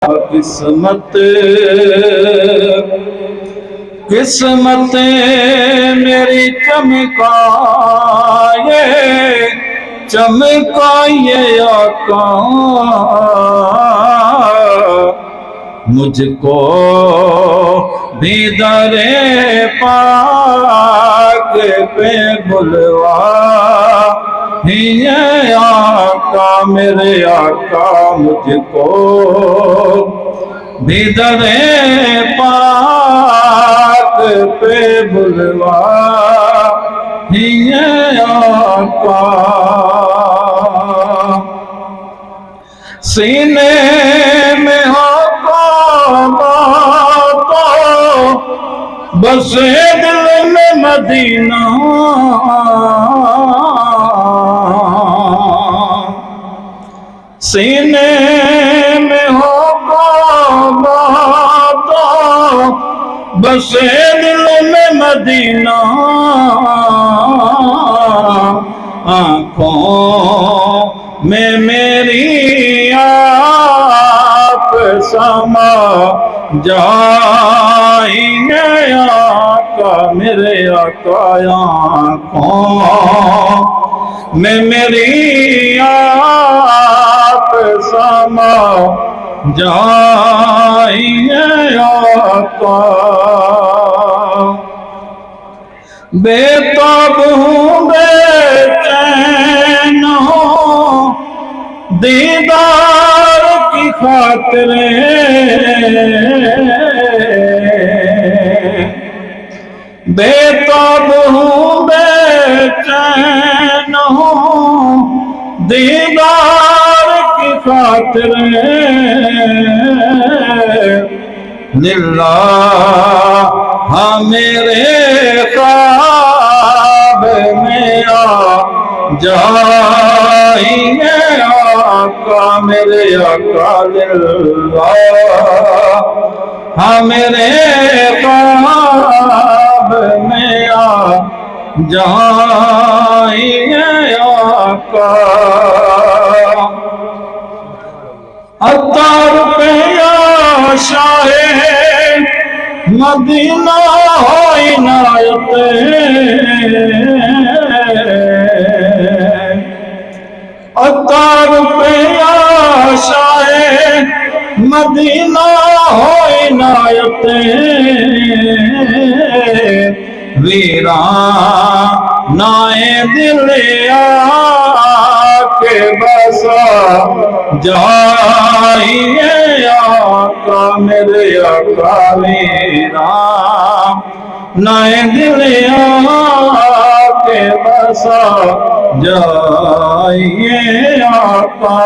قسمت قسمت میری چمکائے آقا مجھ کو بھی در پاک پہ بلوائیے آقا میرے آقا مجھ کو بھی در پاک پہ بلوائیے آقا سینے میں بس دل میں مدینہ سینے میں ہو تو بس دل میں مدینہ آنکھوں میں میری آپ سما جائیں آقا میرے آقا آنکھوں میں میری آپ سما جائیں آقا بے تاب ہوں بے چین ہوں دیدار کی خاطر بے تاب ہوں بے چین ہوں دیدار کی خاطر للہ میرے خواب میں آ جائیے آقا میرے آقا للہ میرے خواب میں آ جائیے آقا عطار پہ یا شاہ مدینہ ہو عنایت عطار پہ یا شاہ مدینہ ہو عنایت ویرانۂ دل آکے بسا جائیے آقا میرے آقا ویرانۂ دل آکے بسا جائیے آقا